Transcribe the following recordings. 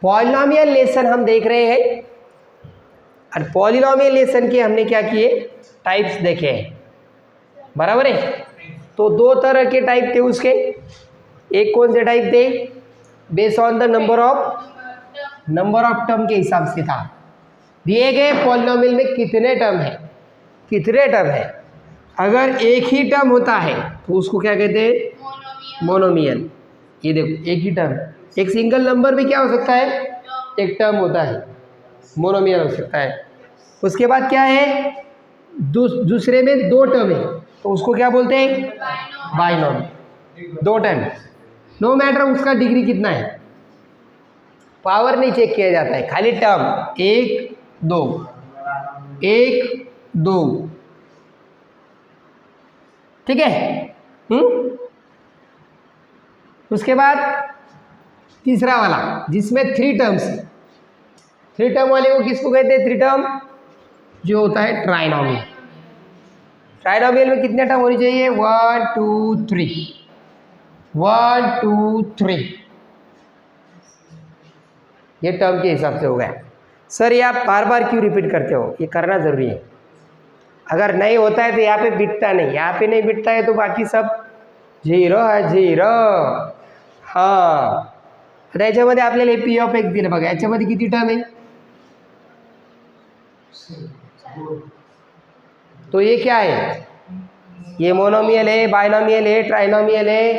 Polynomial lesson हम देख रहे हैं और पॉलिनोमियल लेसन के हमने क्या किए, टाइप्स देखे हैं, बराबर है। तो दो तरह के टाइप थे उसके। एक कौन से टाइप थे, based on the number of term के हिसाब से था। दिए गए पॉलिनोमियल में कितने टर्म है, अगर एक ही टर्म होता है तो उसको क्या कहते हैं, मोनोमियल। ये देखो एक ही टर्म, एक सिंगल नंबर भी क्या हो सकता है, एक टर्म होता है, मोनोमियल हो सकता है। उसके बाद क्या है, दूसरे में दो टर्म है तो उसको क्या बोलते हैं, बाइनोमियल। दो टर्म, नो मैटर उसका डिग्री कितना है, पावर नहीं चेक किया जाता है, खाली टर्म एक दो, ठीक है। उसके बाद तीसरा वाला जिसमें थ्री टर्म्स, थ्री टर्म वाले को किसको कहते हैं, थ्री टर्म जो होता है ट्राइनोमियल। ट्राइनोमियल में कितने टर्म होनी चाहिए, 1 2 3, 1 2 3, ये टर्म के हिसाब से हो गया। सर ये आप बार बार क्यों रिपीट करते हो, ये करना जरूरी है। अगर नहीं होता है तो यहाँ पे बिटता नहीं, यहाँ पे नहीं बिटता है तो बाकी सब 0 है, 0। हां, आता याच्यामध्ये आपल्याला पी ऑफ एक्स दिलं बघा, याच्यामध्ये किती टर्म आहे, तो ये क्या है, ये मोनोमियल है, बाइनोमियल है, ट्राइनोमियल है,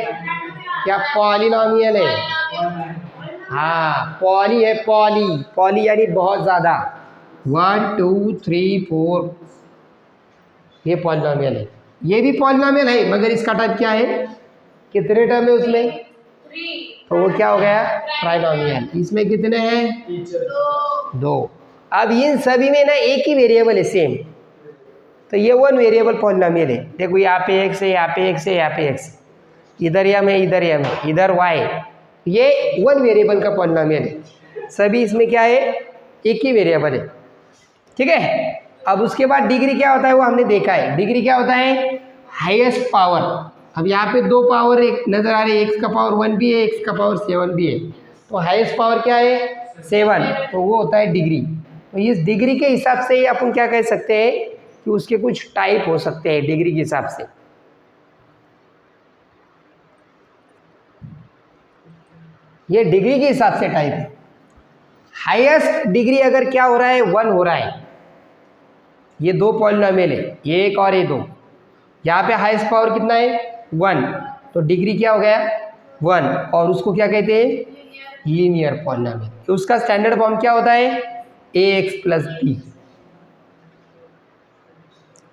क्या पॉलिनोमियल है। हाँ पॉली है, पॉली यानी बहुत ज़्यादा, 1 2 3 4, ये पॉलिनोमियल है। ये भी पॉलिनोमियल है मगर इसका टाइप क्या है, कितने टर्म है उसमें, तो वो क्या हो गया, ट्राइनोमियल। इसमें कितने हैं, दो। अब इन सभी में ना एक ही वेरिएबल है सेम, तो ये वन वेरिएबल पॉलिनोमियल है। देखो यहाँ पे एक्स है, यहाँ पे एक्स है, यहाँ पे एक्स, इधर एम है, इधर एम है, इधर वाई, ये वन वेरिएबल का पॉलिनोमियल है। सभी इसमें क्या है, एक ही वेरिएबल है, ठीक है। अब उसके बाद डिग्री क्या होता है वो हमने देखा है। डिग्री क्या होता है, हाईएस्ट पावर। अब यहाँ पे दो पावर एक नजर आ रही है, एक्स का पावर 1 भी है, एक्स का पावर 7 भी है, तो हाईएस्ट पावर क्या है, 7, तो वो होता है डिग्री। तो इस डिग्री के हिसाब से ही अपन क्या कह सकते हैं कि उसके कुछ टाइप हो सकते हैं डिग्री के हिसाब से। ये डिग्री के हिसाब से टाइप है। हाईएस्ट डिग्री अगर क्या हो रहा है, 1 हो रहा है, ये दो पॉलिनोमियल है, ये एक और ये दो, यहाँ पे हाईएस्ट पावर कितना है, 1, तो डिग्री क्या हो गया, 1, और उसको क्या कहते हैं, लीनियर पॉलिनोमियल। उसका स्टैंडर्ड फॉर्म क्या होता है, ax + b।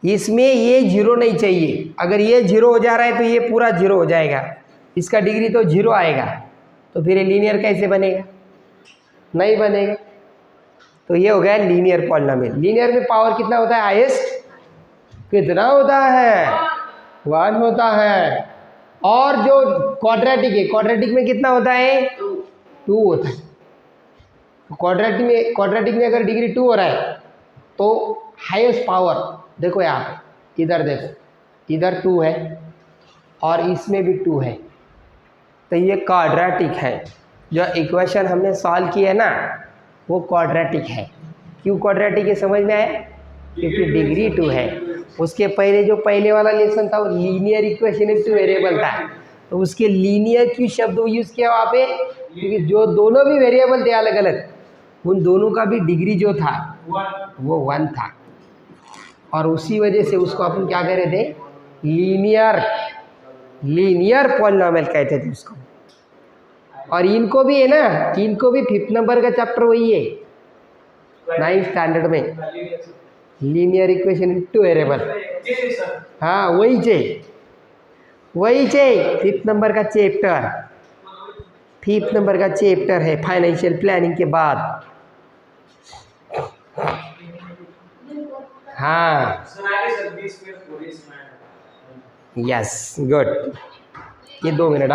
इसमें ये 0 नहीं चाहिए, अगर ये 0 हो जा रहा है तो ये पूरा 0 हो जाएगा, इसका डिग्री तो 0 आएगा, तो फिर ये लीनियर कैसे बनेगा, नहीं बनेगा। तो ये हो गया लीनियर पॉलिनोमियल। लीनियर में पावर कितना होता है, हाईएस्ट कितना होता है, 1 होता है। और जो क्वाड्रेटिक है, क्वाड्रेटिक में कितना होता है, 2 होता है। क्वाड्रेटिक में अगर डिग्री 2 हो रहा है तो हाईएस्ट पावर, देखो यहाँ पे, इधर देखो, इधर 2 है और इसमें भी 2 है, तो ये क्वाड्रेटिक है। जो इक्वेशन हमने सॉल्व की है ना, वो क्वाड्रेटिक है। क्यों क्वाड्रेटिक है, समझ में आया, क्योंकि डिग्री 2 है। उसके पहले जो पहले वाला लेसन था वो लीनियर इक्वेशन टू वेरिएबल था, तो उसके लीनियर क्यों शब्द यूज़ किया वहाँ पे, क्योंकि जो दोनों भी वेरिएबल थे अलग अलग, उन दोनों का भी डिग्री जो था वो 1 था, और उसी वजह से उसको अपन क्या कह रहे थे, लीनियर पॉलिनोमियल कहते थे उसको। और इनको भी है ना, इनको भी 5th नंबर का चैप्टर वही है 9th स्टैंडर्ड में, लीनियर इक्वेशन टू वेरिएबल। हाँ वही चाहिए 5th नंबर का चैप्टर, 5th नंबर का चैप्टर है फाइनेंशियल प्लानिंग के बाद। हाँ यस गुड, ये 2 मिनट।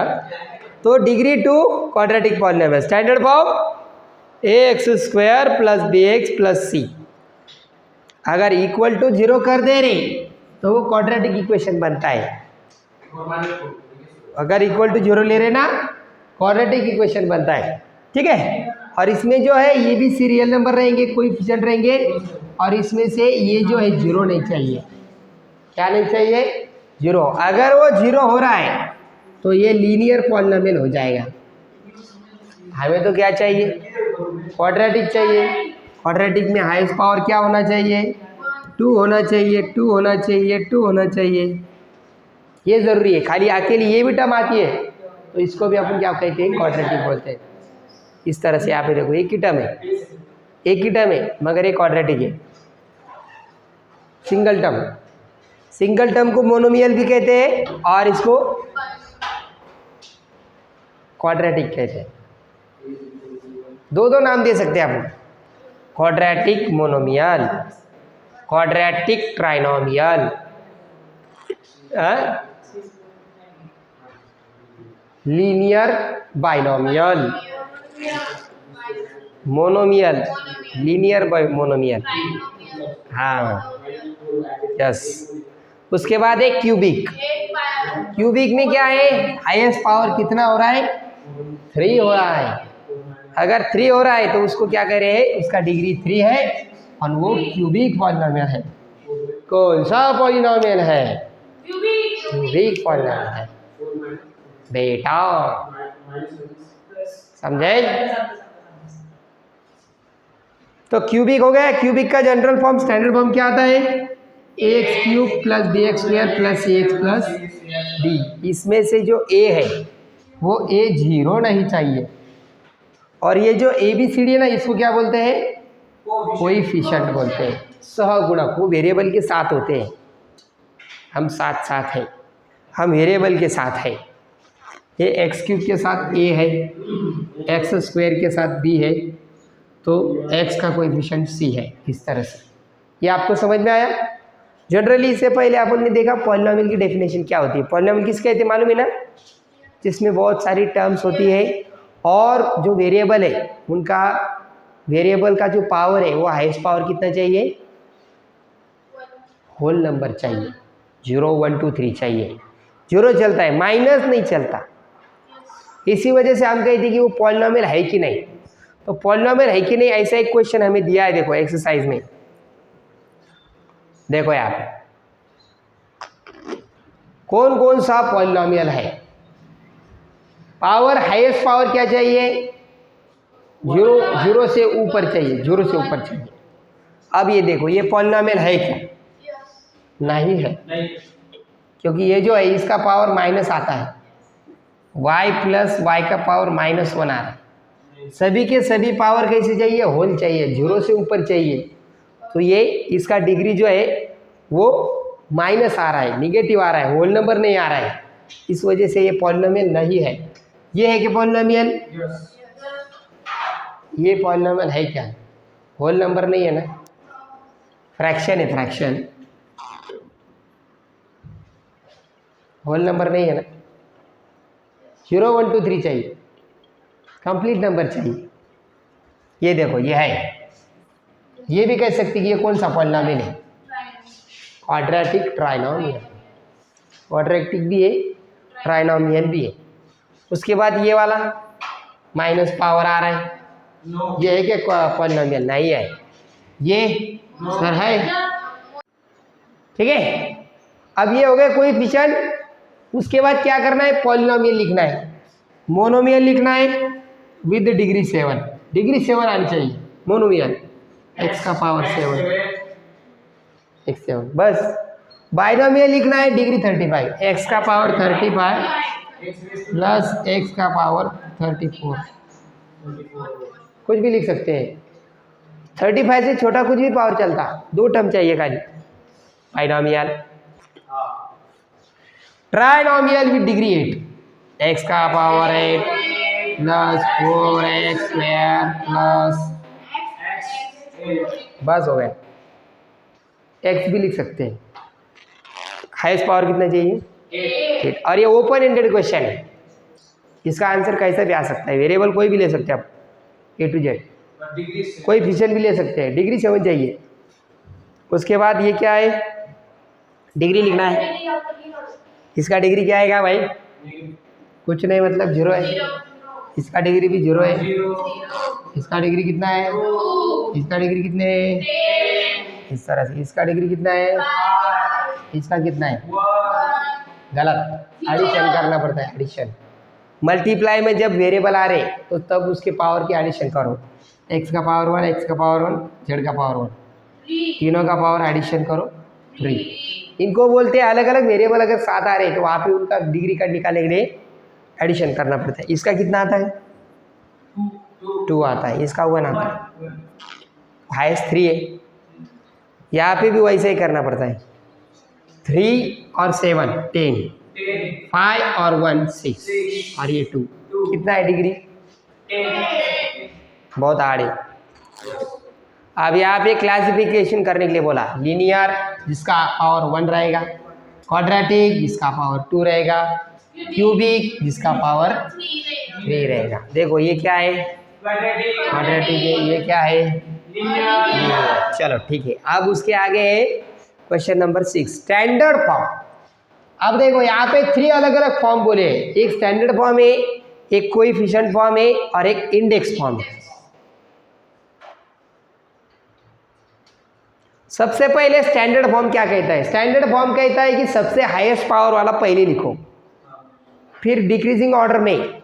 तो degree 2 quadratic polynomial, standard form ax² + bx + c। अगर इक्वल टू 0 कर दे रहे तो वो क्वाड्रेटिक इक्वेशन बनता है। अगर इक्वल टू 0 ले रहे ना, क्वाड्रेटिक इक्वेशन बनता है, ठीक है। और इसमें जो है ये भी सीरियल नंबर रहेंगे, कोएफिशिएंट रहेंगे, और इसमें से ये जो है जीरो नहीं चाहिए। क्या नहीं चाहिए? जीरो। अगर वो जीरो हो रहा है तो ये लीनियर पॉलिनोमियल हो जाएगा। हमें तो क्या चाहिए? क्वाड्रेटिक चाहिए। क्वाड्रेटिक में हाईएस्ट पावर क्या होना चाहिए? 2 होना चाहिए, 2 होना चाहिए, 2 होना चाहिए। ये ज़रूरी है। खाली अकेली ये भी टर्म आती है तो इसको भी अपन क्या कहते हैं? क्वाड्रेटिक बोलते हैं। इस तरह से यहाँ पे देखो, एक ही टर्म है, एक ही टर्म है, मगर ये क्वाड्रेटिक है। सिंगल टर्म, सिंगल टर्म को मोनोमियल भी कहते हैं और इसको क्वाड्रेटिक कहते हैं। दो दो नाम दे सकते हैं आप, quadratic monomial, quadratic trinomial, linear binomial, monomial, linear monomial. हाँ, यस। उसके बाद है क्यूबिक। क्यूबिक में क्या है? हाईएस्ट पावर कितना हो रहा है? 3 हो रहा है। अगर 3 हो रहा है तो उसको क्या कह रहे हैं? उसका डिग्री 3 है और वो क्यूबिक पॉलिनोमियल है। कौन सा पॉलिनोमियल है? क्यूबिक पॉलिनोमियल है बेटा, समझे? तो क्यूबिक हो गया। क्यूबिक का जनरल फॉर्म, स्टैंडर्ड फॉर्म क्या आता है? ax cube plus bx square plus ax plus b। इसमें से जो a है वो a जीरो नहीं चाहिए। और ये जो ए बी सी डी है ना, इसको क्या बोलते हैं? कोएफिशिएंट बोलते हैं। सहगुणक, वो वेरिएबल के साथ होते हैं। हम साथ साथ हैं, हम वेरिएबल के साथ है। ये एक्स क्यूब के साथ a है, एक्स स्क्वायर के साथ b है, तो x का कोएफिशिएंट c है। इस तरह से ये आपको समझ में आया? जनरली इससे पहले अपन ने देखा पॉलिनोमियल की डेफिनेशन क्या होती है। पॉलिनोमियल किसके कहते हैं मालूम है ना? जिसमें बहुत सारी टर्म्स होती है और जो वेरिएबल है उनका, वेरिएबल का जो पावर है वो हाईएस्ट पावर कितना चाहिए? होल नंबर चाहिए। 0 1 2 3 चाहिए। 0 चलता है, माइनस नहीं चलता। इसी वजह से हम कहते हैं कि वो पॉलिनोमियल है कि नहीं। तो पॉलिनोमियल है कि नहीं, ऐसा एक क्वेश्चन हमें दिया है। देखो एक्सरसाइज में, देखो यहाँ पे कौन कौन सा पॉलिनोमियल है। पावर, हाईएस्ट पावर क्या चाहिए? 0 से ऊपर चाहिए, 0 से ऊपर चाहिए। अब ये देखो, ये पॉलिनोमियल है क्या? नहीं है, क्योंकि ये जो है इसका पावर माइनस आता है। y प्लस वाई का पावर -1 आ रहा है। सभी के सभी पावर कैसे चाहिए? होल चाहिए, 0 से ऊपर चाहिए। तो ये इसका डिग्री जो है वो माइनस आ रहा है, निगेटिव आ रहा है, होल नंबर नहीं आ रहा है। इस वजह से ये पॉलिनोमियल नहीं है। ये है कि पॉलिनोमियल? ये पॉलिनोमियल है क्या? होल नंबर नहीं है ना, फ्रैक्शन है, फ्रैक्शन। होल नंबर नहीं है ना। 0 1 2 3 चाहिए, कंप्लीट नंबर चाहिए। ये देखो, ये है। ये भी कह सकती कि ये कौन सा पॉलिनोमियल है? Quadratic trinomial. क्वाड्रेटिक भी है, ट्राइनोमियल भी है। उसके बाद ये वाला माइनस पावर आ रहा है, ये है कि पॉलिनोमियल? नहीं है। ये सर है, ठीक है। अब ये हो गए कोएफिशिएंट। उसके बाद क्या करना है? पॉलिनोमियल लिखना है, मोनोमियल लिखना है विद डिग्री 7। डिग्री 7 आनी चाहिए। मोनोमियल x का पावर 7, x 7 बस। बाइनोमियल लिखना है डिग्री 35, x का पावर 35 प्लस x का पावर 34। कुछ भी लिख सकते हैं, 35 से छोटा कुछ भी पावर चलता। 2 टर्म चाहिए खाली। Binomial, trinomial with degree 8, x का power 8 plus 4x square plus, बस हो गया। x भी लिख सकते हैं। हाईएस्ट पावर कितना चाहिए? 8। और ये ओपन एंडेड क्वेश्चन है, इसका आंसर कैसे भी आ सकता है। वेरिएबल कोई भी ले सकते हैं आप, A to Z। कोएफिशिएंट भी ले सकते हैं। डिग्री 7 चाहिए। उसके बाद ये क्या है? डिग्री लिखना है। इसका डिग्री क्या आएगा भाई? कुछ नहीं, मतलब 0 है। इसका डिग्री भी 0 है। इसका डिग्री कितना है? इसका डिग्री कितने है? इस तरह से इसका डिग्री कितना है? इसका कितना है? गलत, एडिशन करना पड़ता है, एडिशन। मल्टीप्लाई में जब वेरिएबल आ रहे तो तब उसके पावर की एडिशन करो। x का पावर 1, x का पावर 1, z का पावर 1, तीनों का पावर एडिशन करो 3। इनको बोलते हैं अलग अलग वेरिएबल अगर साथ आ रहे तो वहाँ पे उनका डिग्री का निकालने के लिए एडिशन करना पड़ता है। इसका कितना आता है? 2 आता है, इसका 1 आता है, हाईएस्ट 3 है। यहाँ पे भी वैसे ही करना पड़ता है। 3 और 7 10, 5 और 1 6 और ये 2, कितना है डिग्री? बहुत हार्ड है। अब यहाँ पे क्लासिफिकेशन करने के लिए बोला, लीनियर जिसका पावर 1 रहेगा, क्वाड्रेटिक जिसका पावर 2 रहेगा, क्यूबिक जिसका पावर 3 रहेगा। देखो ये क्या है? क्वाड्रेटिक है। ये क्या है? लीनियर। चलो ठीक है। अब उसके आगे है क्वेश्चन नंबर 6, स्टैंडर्ड फॉर्म। अब देखो यहाँ पे 3 अलग अलग फॉर्म बोले, एक स्टैंडर्ड फॉर्म है, एक कोएफिशिएंट फॉर्म है और एक इंडेक्स फॉर्म है। सबसे पहले स्टैंडर्ड फॉर्म क्या कहता है? स्टैंडर्ड फॉर्म कहता है कि सबसे हाईएस्ट पावर वाला पहले लिखो, फिर डिक्रीजिंग ऑर्डर में,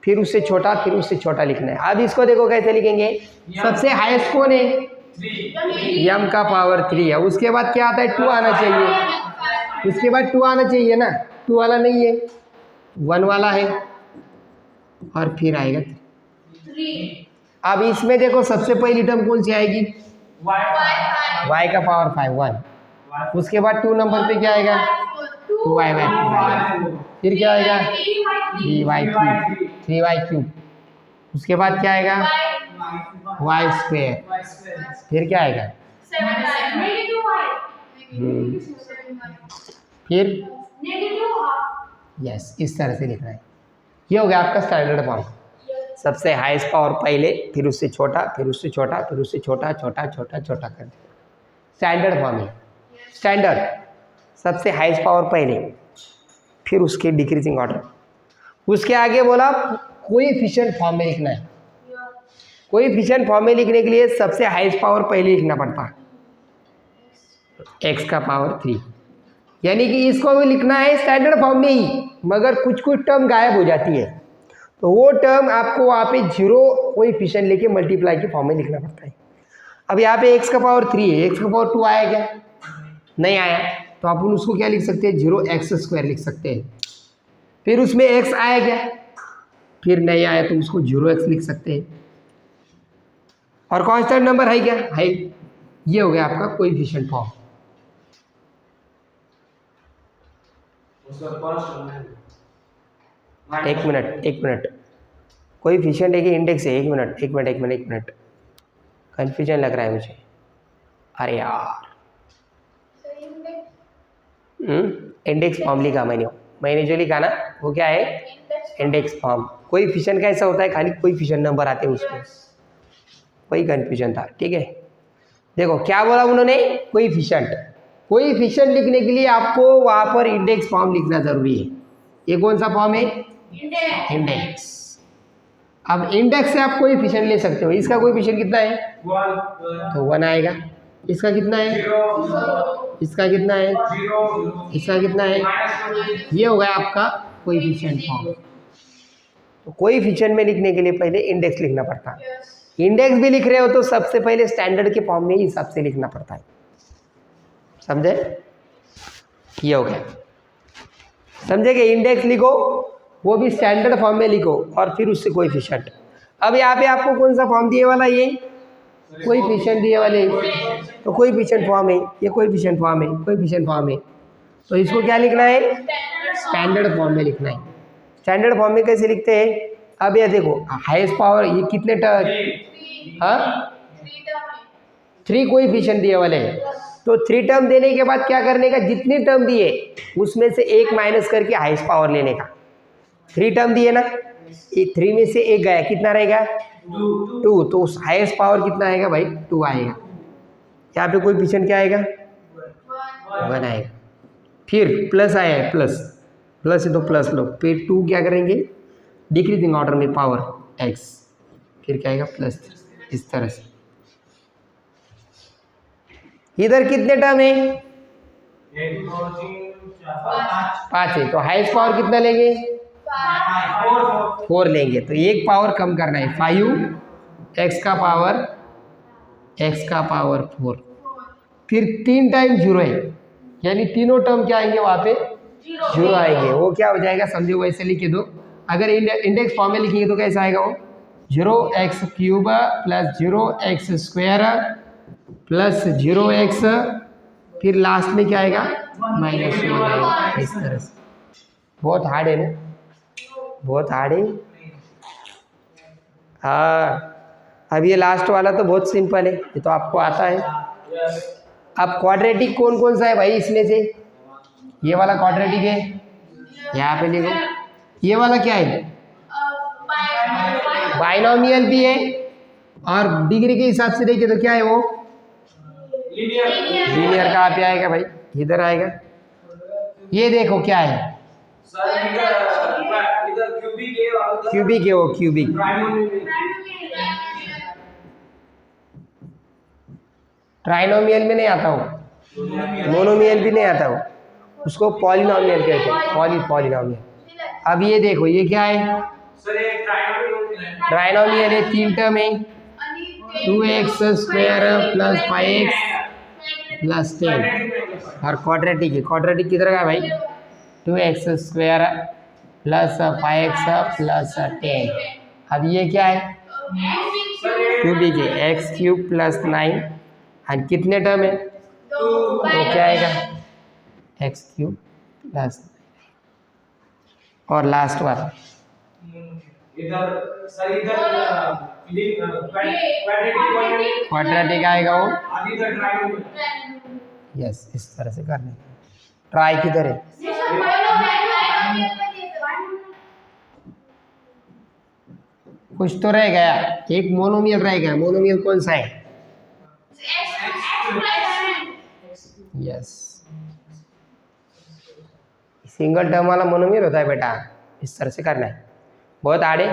फिर उससे छोटा, फिर उससे छोटा लिखना है। अब इसको देखो कैसे लिखेंगे। सबसे हाईएस्ट कौन है? m का पावर 3 है। उसके बाद क्या आता है? 2 आना चाहिए। उसके बाद 2 आना चाहिए ना, 2 वाला नहीं है, 1 वाला है और फिर आएगा 3। अब इसमें देखो सबसे पहली टर्म कौन सी आएगी? y का पावर 5 1। उसके बाद 2 नंबर पे क्या आएगा? 2y by 2। फिर क्या आएगा? 3y cube. उसके बाद क्या आएगा? y square. फिर क्या आएगा? फिर यस, इस तरह से लिखना है। ये हो गया आपका स्टैंडर्ड फॉर्म। सबसे हाईएस्ट पावर पहले, फिर उससे छोटा, फिर उससे छोटा, फिर उससे छोटा, छोटा छोटा छोटा कर देना, स्टैंडर्ड फॉर्म है। स्टैंडर्ड सबसे हाईएस्ट पावर पहले, फिर उसके डिक्रीजिंग ऑर्डर। उसके आगे बोला कोएफिशिएंट फॉर्म में लिखना है। कोएफिशिएंट फॉर्म में लिखने के लिए सबसे हाईएस्ट पावर पहले लिखना पड़ता है, x का पावर 3। यानी कि इसको भी लिखना है स्टैंडर्ड फॉर्म में ही, मगर कुछ कुछ टर्म गायब हो जाती है, तो वो टर्म आपको वहाँ पे 0 कोएफिशिएंट लेके मल्टीप्लाई के फॉर्म में लिखना पड़ता है। अब यहाँ पे x का पावर 3 है, x का पावर 2 आया क्या? नहीं आया, तो आप उसको क्या लिख सकते हैं? 0x² लिख सकते हैं। फिर उसमें x आया क्या? फिर नहीं आया तो उसको 0x लिख सकते हैं। और कांस्टेंट नंबर है क्या? है। ये हो गया आपका कोएफिशिएंट फॉर्म। एक मिनट, कोएफिशिएंट है कि इंडेक्स है? एक मिनट, कंफ्यूजन लग रहा है मुझे। अरे यार, इंडेक्स फॉर्म लिखा मैंने जो लिखा ना वो क्या है? Index form. कोएफिशिएंट कैसा होता है? खाली कोएफिशिएंट नंबर आते हैं उसमें, वही कंफ्यूजन था। ठीक है, देखो क्या बोला उन्होंने? कोएफिशिएंट लिखने के लिए आपको वहाँ पर इंडेक्स फॉर्म लिखना जरूरी है। ये कौन सा फॉर्म है? इंडेक्स। अब इंडेक्स से आप कोएफिशिएंट ले सकते हो। इसका कोएफिशिएंट कितना है? 1, तो 1 आएगा। इसका कितना है? 0। इसका कितना है? 0। इसका कितना है? ये हो गया आपका कोएफिशिएंट फॉर्म। तो कोएफिशिएंट में लिखने के लिए पहले इंडेक्स लिखना पड़ता है। इंडेक्स भी लिख रहे हो तो सबसे पहले स्टैंडर्ड के फॉर्म में ही हिसाब से लिखना पड़ता है, समझे? ये हो गया, समझे कि इंडेक्स लिखो, वो भी स्टैंडर्ड फॉर्म में लिखो और फिर उससे कोएफिशिएंट। अब यहाँ पे आपको कौन सा फॉर्म दिए वाला? ये कोएफिशिएंट दिए वाले, तो कोएफिशिएंट फॉर्म है, ये कोएफिशिएंट फॉर्म है, तो इसको क्या लिखना है? स्टैंडर्ड फॉर्म में लिखना है। स्टैंडर्ड फॉर्म में कैसे लिखते हैं? अब ये देखो हाईएस्ट पावर, ये कितने टर्म? हाँ, 3 कोएफिशिएंट दिए वाले हैं, तो 3 टर्म देने के बाद क्या करने का? जितने टर्म दिए उसमें से 1 माइनस करके हाईएस्ट पावर लेने का। 3 टर्म दिए ना, ये 3 में से 1 गया, कितना रहेगा? 2, तो उस हाईएस्ट पावर कितना आएगा भाई? 2 आएगा। यहाँ पे कोएफिशिएंट क्या आएगा? 1 आएगा। फिर प्लस आया है, प्लस है तो प्लस लो, फिर 2 क्या करेंगे? डिक्रीजिंग ऑर्डर में पावर x, फिर क्या आएगा प्लस, इस तरह से। इधर कितने टर्म है? 5 है, तो हाईएस्ट पावर कितना लेंगे? 4 लेंगे, तो एक पावर कम करना है, 5 x का पावर 4, फिर 3 टाइम 0 है, यानी तीनों टर्म क्या आएंगे वहाँ पे? 0 आएंगे। वो क्या हो जाएगा समझो, वैसे लिख दो। अगर इंडेक्स फॉर्म में लिखेंगे तो कैसा आएगा वो? 0x cube plus 0x square plus 0x, फिर लास्ट में क्या आएगा? -1 आएगा, इस तरह से। बहुत हार्ड है ना, बहुत हार्ड है। हाँ, अब ये लास्ट वाला तो बहुत सिंपल है, ये तो आपको आता है। अब क्वाड्रेटिक कौन कौन सा है भाई इसमें से? ये वाला क्वाड्रेटिक है, यहाँ पे लिखो। ये वाला क्या है? बाइनोमियल भी है, और डिग्री के हिसाब से देखिए तो क्या है वो? लीनियर। कहाँ पे आएगा भाई? इधर आएगा। ये देखो क्या है? क्यूबिक है वो, क्यूबिक। ट्राइनोमियल में नहीं आता वो, मोनोमियल भी नहीं आता वो, उसको पॉलिनोमियल कहते हैं, पॉलिनोमियल। अब ये देखो ये क्या है? ट्राइनोमियल है, 3 टर्म है, 2x square plus 5x plus 10, और क्वाड्रेटिक है। क्वाड्रेटिक किधर का भाई? 2x square plus 5x plus 10। अब ये क्या है? क्यूबिक है, x क्यूब प्लस 9, और कितने टर्म है? तो क्या आएगा? x क्यूब प्लस, और लास्ट वाला क्वाड्रेटिक आएगा वो, यस, इस तरह से करने। ट्राई किधर है? कुछ तो रह गया, एक मोनोमियल रह गया। मोनोमियल कौन सा है? यस, सिंगल टर्म वाला मोनोमियल होता है बेटा, इस तरह से करना है। बहुत आड़े